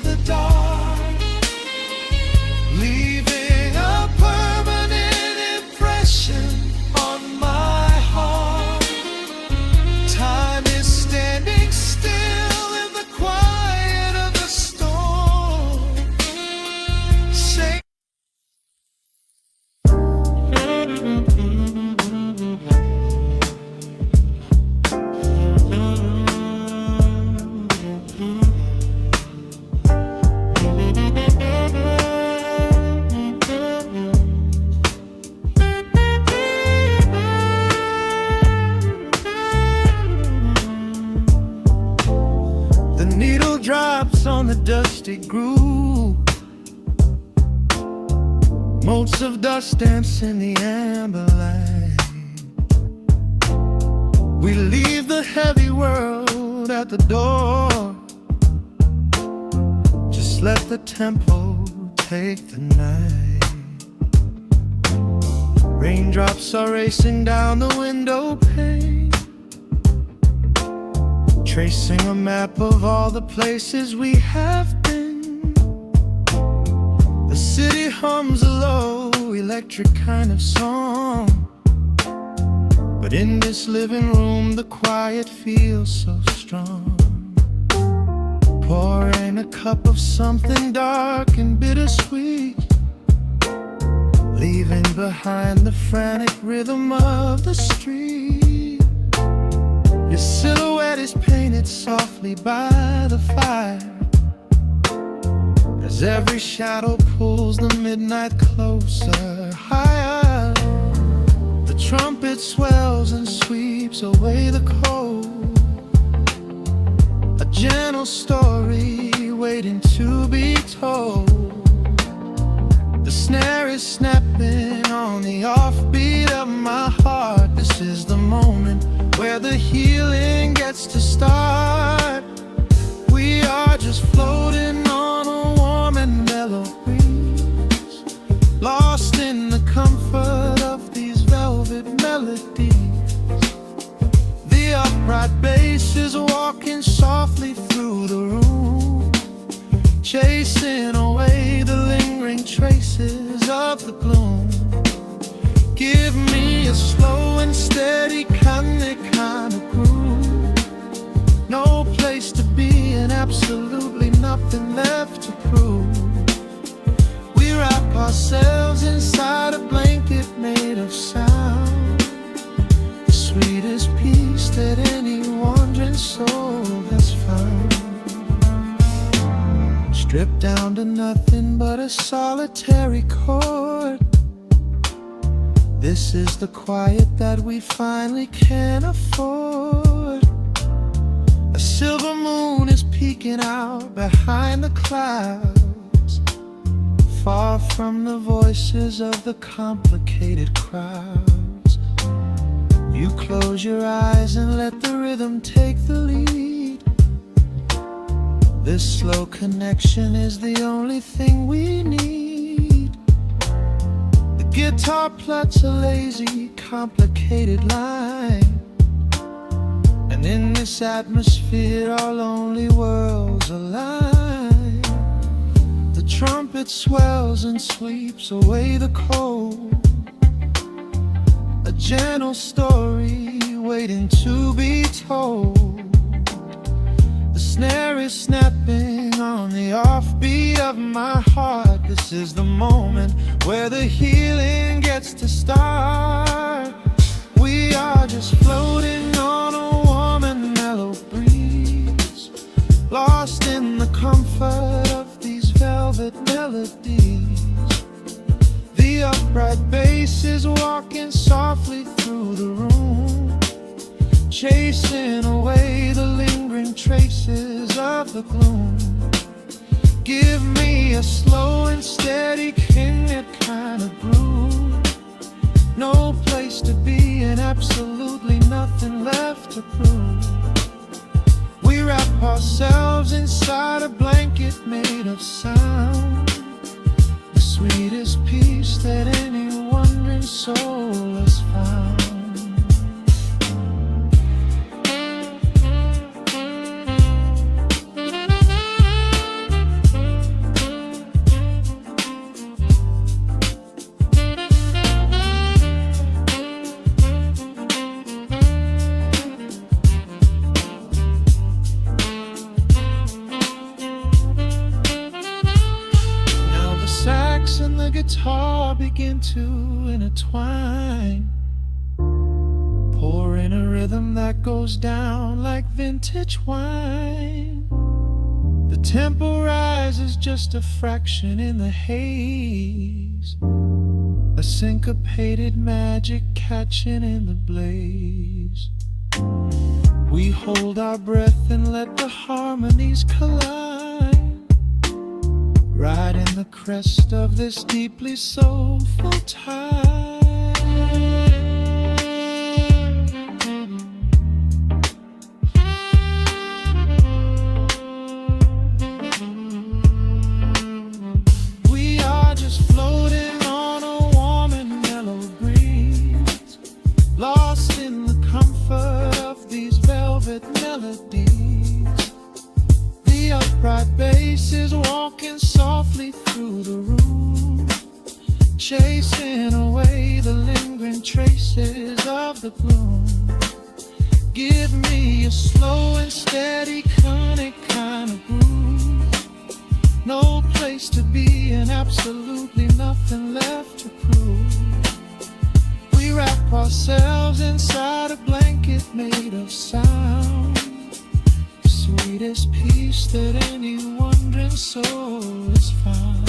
the dark, leaving a permanent impression on my heart. Time is standing still in the quiet of the storm. Say the needle drops on the dusty groove, motes of dust dance in the amber light. We leave the heavy world at the door, just let the tempo take the night. Raindrops are racing down the window pane, tracing a map of all the places we have been. The city hums a low, electric kind of song, but in this living room the quiet feels so strong. Pouring a cup of something dark and bittersweet, leaving behind the frantic rhythm of the street. Your silhouette is painted softly by the fire, as every shadow pulls the midnight closer, higher. The trumpet swells and sweeps away the cold, a gentle story waiting to be told. The snare is snapping on the offbeat of my heart. This is the moment where the healing gets to start. We are just floating on a warm and mellow breeze, lost in the comfort of these velvet melodies. The upright bass is walking softly through the room, chasing away the lingering traces of the gloom. Give me a slow and steady kind of groove, no place to be and absolutely nothing left to prove. We wrap ourselves inside a blanket made of sound, the sweetest peace that any wandering soul has found. Stripped down to nothing but a solitary chord, this is the quiet that we finally can afford. A silver moon is peeking out behind the clouds, far from the voices of the complicated crowds. You close your eyes and let the rhythm take the lead. This slow connection is the only thing we need. The guitar plots a lazy, complicated line, and in this atmosphere our lonely worlds align. The trumpet swells and sweeps away the cold, gentle story waiting to be told. The snare is snapping on the offbeat of my heart. This is the moment where the healing gets to start. We are just floating on a warm and mellow breeze, lost in the comfort of these velvet melodies. The upright bass is walking softly through the room, chasing away the lingering traces of the gloom. Give me a slow and steady curated kind of groove. No place to be and absolutely nothing left to prove. We wrap ourselves inside a blanket made of sound, the sweetest peace that any wandering soul has found. And the guitar begin to intertwine, pouring a rhythm that goes down like vintage wine. The tempo rises just a fraction in the haze, a syncopated magic catching in the blaze. We hold our breath and let the harmonies collide, riding the crest of this deeply soulful tide. We are just floating on a warm and mellow breeze, lost in the comfort of these velvet melodies. The upright bass is walking softly through the room, chasing away the lingering traces of the gloom. Give me a slow and steady conic kind of groove. No place to be and absolutely nothing left to prove. We wrap ourselves inside a blanket made of sound, sweetest peace that any wandering soul has found.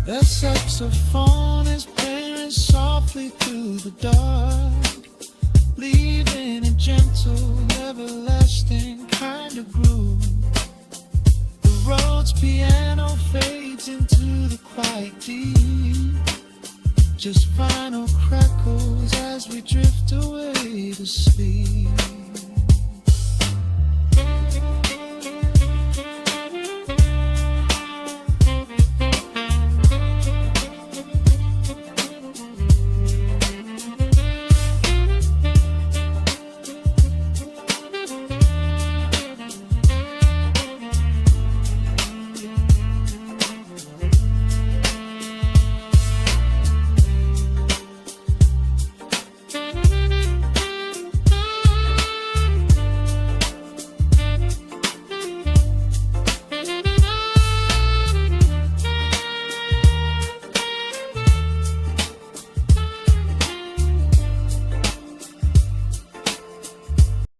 The saxophone is playing softly through the dark, leaving a gentle, everlasting kind of groove. The Rhodes piano fades into the quiet deep, just final crackles as we drift away to sleep.